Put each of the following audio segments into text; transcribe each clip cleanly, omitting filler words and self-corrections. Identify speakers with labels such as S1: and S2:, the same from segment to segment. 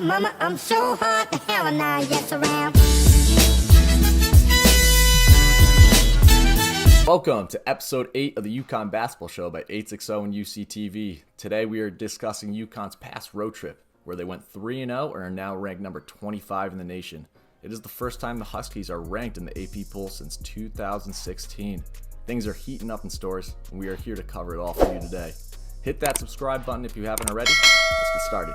S1: Mama, I'm so hot, the hell and I yes around.
S2: Welcome to episode 8 of the UConn basketball show by 860 and UCTV. Today we are discussing UConn's past road trip, where they went 3-0 and are now ranked number 25 in the nation. It is the first time the Huskies are ranked in the AP poll since 2016. Things are heating up in stores, and we are here to cover it all for you today. Hit that subscribe button if you haven't already. Let's get started.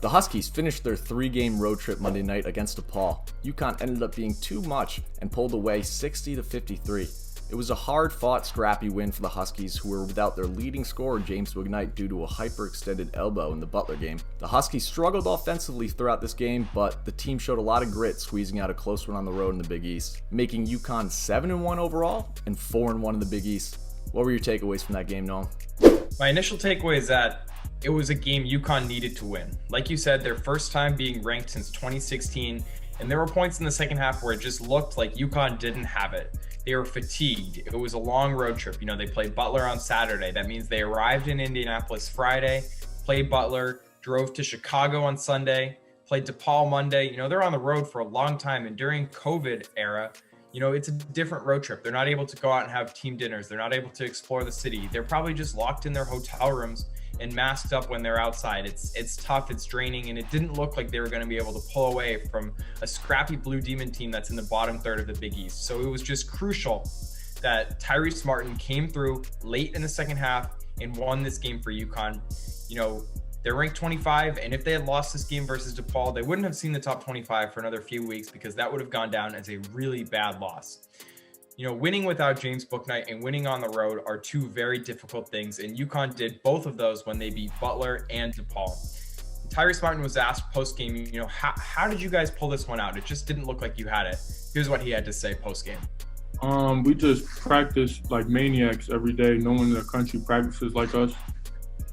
S2: The Huskies finished their 3-game road trip Monday night against Depaul. UConn ended up being too much and pulled away 60-53. It was a hard-fought, scrappy win for the Huskies, who were without their leading scorer James Bouknight due to a hyperextended elbow in the Butler game. The Huskies struggled offensively throughout this game, but the team showed a lot of grit, squeezing out a close one on the road in the Big East, making UConn 7-1 overall and 4-1 in the Big East. What were your takeaways from that game, Noam?
S3: My initial takeaway is that it was a game UConn needed to win. Like you said, their first time being ranked since 2016, and there were points in the second half where it just looked like UConn didn't have it. They were fatigued. It was a long road trip. You know, they played Butler on Saturday. That means they arrived in Indianapolis Friday, played Butler, drove to Chicago on Sunday, played Depaul Monday. You know, they're on the road for a long time, and during COVID era, you know, it's a different road trip. They're not able to go out and have team dinners. They're not able to explore the city. They're probably just locked in their hotel rooms and masked up when they're outside. It's tough, it's draining, and it didn't look like they were going to be able to pull away from a scrappy Blue Demon team that's in the bottom third of the Big East. So it was just crucial that Tyrese Martin came through late in the second half and won this game for UConn. You know, they're ranked 25, and if they had lost this game versus Depaul, they wouldn't have seen the top 25 for another few weeks, because that would have gone down as a really bad loss. You know, winning without James Bouknight and winning on the road are two very difficult things, and UConn did both of those when they beat Butler and Depaul. Tyrese Martin was asked post-game, you know, how did you guys pull this one out? It just didn't look like you had it. Here's what he had to say post-game.
S4: We just practice like maniacs every day. No one in the country practices like us,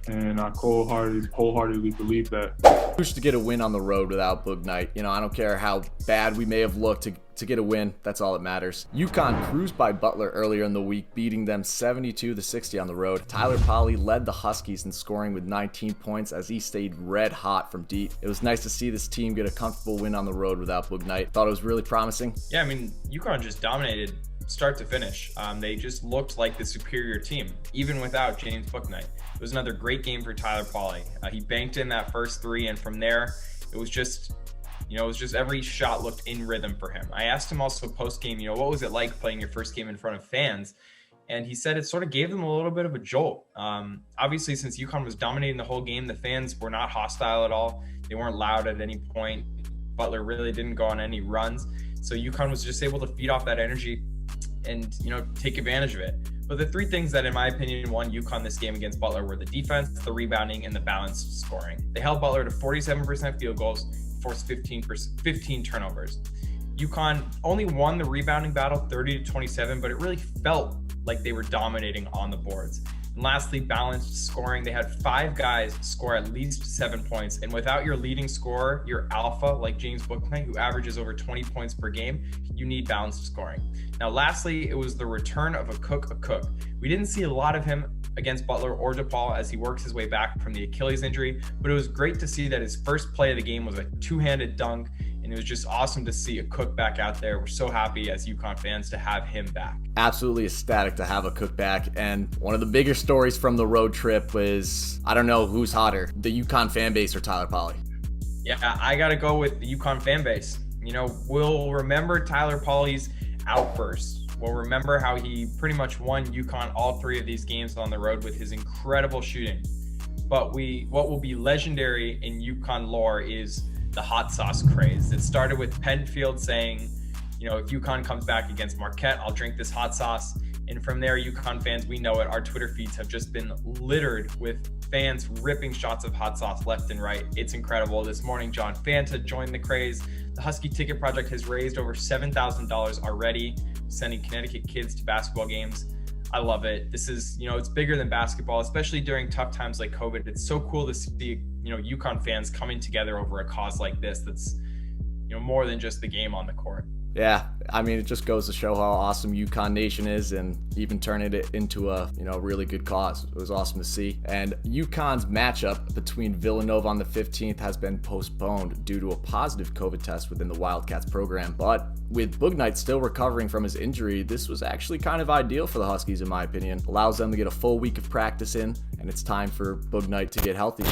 S4: and I wholeheartedly believe that.
S2: Push to get a win on the road without Bouknight. You know, I don't care how bad we may have looked to get a win. That's all that matters. UConn cruised by Butler earlier in the week, beating them 72-60 on the road. Polley led the Huskies in scoring with 19 points as he stayed red hot from deep. It was nice to see this team get a comfortable win on the road without Bouknight. Thought it was really promising.
S3: Yeah, I mean, UConn just dominated start to finish. They just looked like the superior team, even without James Bouknight. It was another great game for Polley. He banked in that first three, and from there, it was just every shot looked in rhythm for him. I asked him also post-game, you know, what was it like playing your first game in front of fans? And he said it sort of gave them a little bit of a jolt. Obviously, since UConn was dominating the whole game, the fans were not hostile at all. They weren't loud at any point. Butler really didn't go on any runs. So UConn was just able to feed off that energy and, you know, take advantage of it. But the three things that, in my opinion, won UConn this game against Butler were the defense, the rebounding, and the balanced scoring. They held Butler to 47% field goals, forced 15 turnovers. UConn only won the rebounding battle 30-27, but it really felt like they were dominating on the boards. And lastly, balanced scoring. They had 5 guys score at least 7 points, and without your leading scorer, your alpha, like James Bouknight, who averages over 20 points per game, you need balanced scoring. Now, lastly, it was the return of a Cook. We didn't see a lot of him against Butler or Depaul as he works his way back from the Achilles injury, but it was great to see that his first play of the game was a two-handed dunk, and it was just awesome to see a Cook back out there. We're so happy as UConn fans to have him back.
S2: Absolutely ecstatic to have a Cook back, and one of the bigger stories from the road trip was, I don't know who's hotter, the UConn fan base or Polley.
S3: Yeah, I gotta go with the UConn fan base. You know, we'll remember Polley's outburst. We'll remember how he pretty much won UConn all 3 of these games on the road with his incredible shooting. But what will be legendary in UConn lore is the hot sauce craze. It started with Penfield saying, you know, if UConn comes back against Marquette, I'll drink this hot sauce. And from there, UConn fans, we know it, our Twitter feeds have just been littered with fans ripping shots of hot sauce left and right. It's incredible. This morning, John Fanta joined the craze. The Husky Ticket Project has raised over $7,000 already, sending Connecticut kids to basketball games. I love it. This is, you know, it's bigger than basketball, especially during tough times like COVID. It's so cool to see, you know, UConn fans coming together over a cause like this that's, you know, more than just the game on the court.
S2: Yeah, I mean, it just goes to show how awesome UConn Nation is, and even turning it into a really good cause. It was awesome to see. And UConn's matchup between Villanova on the 15th has been postponed due to a positive COVID test within the Wildcats program. But with Bouknight still recovering from his injury, this was actually kind of ideal for the Huskies in my opinion. Allows them to get a full week of practice in, and it's time for Bouknight to get healthy.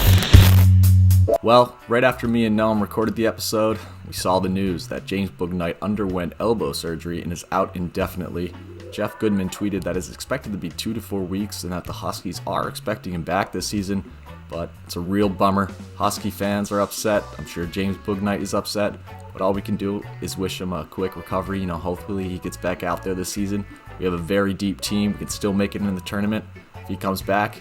S2: Well, right after me and Noam recorded the episode, we saw the news that James Bouknight underwent elbow surgery and is out indefinitely. Jeff Goodman tweeted that it's expected to be 2 to 4 weeks and that the Huskies are expecting him back this season, but it's a real bummer. Husky fans are upset. I'm sure James Bouknight is upset, but all we can do is wish him a quick recovery. Hopefully he gets back out there this season. We have a very deep team. We can still make it in the tournament. If he comes back,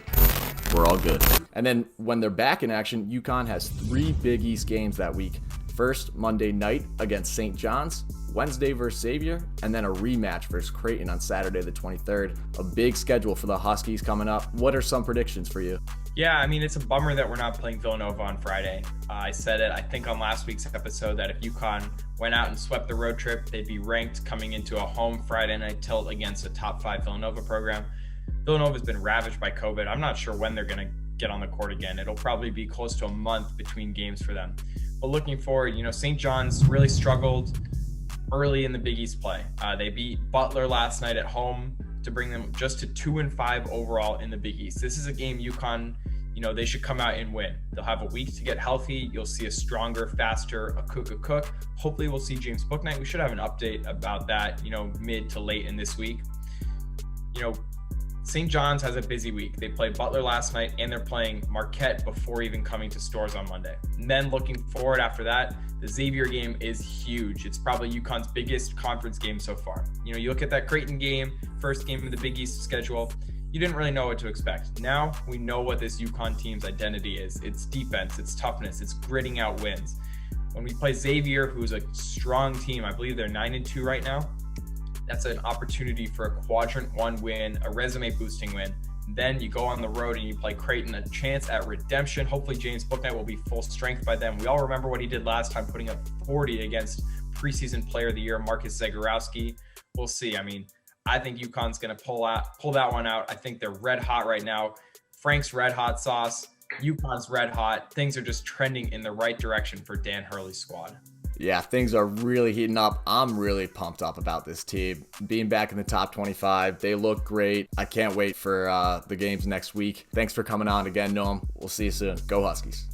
S2: we're all good. And then when they're back in action, UConn has 3 Big East games that week. First, Monday night against St. John's, Wednesday versus Xavier, and then a rematch versus Creighton on Saturday the 23rd. A big schedule for the Huskies coming up. What are some predictions for you?
S3: Yeah, I mean, it's a bummer that we're not playing Villanova on Friday. I said it, I think, on last week's episode that if UConn went out and swept the road trip, they'd be ranked coming into a home Friday night tilt against a top 5 Villanova program. Villanova's been ravaged by COVID. I'm not sure when they're going to get on the court again. It'll probably be close to a month between games for them. But looking forward, St. John's really struggled early in the Big East play. They beat Butler last night at home to bring them just to 2-5 overall in the Big East. This is a game UConn, they should come out and win. They'll have a week to get healthy. You'll see a stronger, faster, a cook. Hopefully we'll see James Bouknight. We should have an update about that, mid to late in this week. St. John's has a busy week. They played Butler last night, and they're playing Marquette before even coming to Stores on Monday. And then looking forward after that, the Xavier game is huge. It's probably UConn's biggest conference game so far. You look at that Creighton game, first game of the Big East schedule, you didn't really know what to expect. Now we know what this UConn team's identity is. It's defense, it's toughness, it's gritting out wins. When we play Xavier, who's a strong team, I believe they're 9-2 right now, that's an opportunity for a quadrant 1 win, a resume boosting win. Then you go on the road and you play Creighton, a chance at redemption. Hopefully James Bouknight will be full strength by then. We all remember what he did last time, putting up 40 against preseason player of the year, Marcus Zagorowski. We'll see. I think UConn's going to pull that one out. I think they're red hot right now. Frank's red hot sauce, UConn's red hot. Things are just trending in the right direction for Dan Hurley's squad.
S2: Yeah, things are really heating up. I'm really pumped up about this team. Being back in the top 25, they look great. I can't wait for the games next week. Thanks for coming on again, Noam. We'll see you soon. Go Huskies.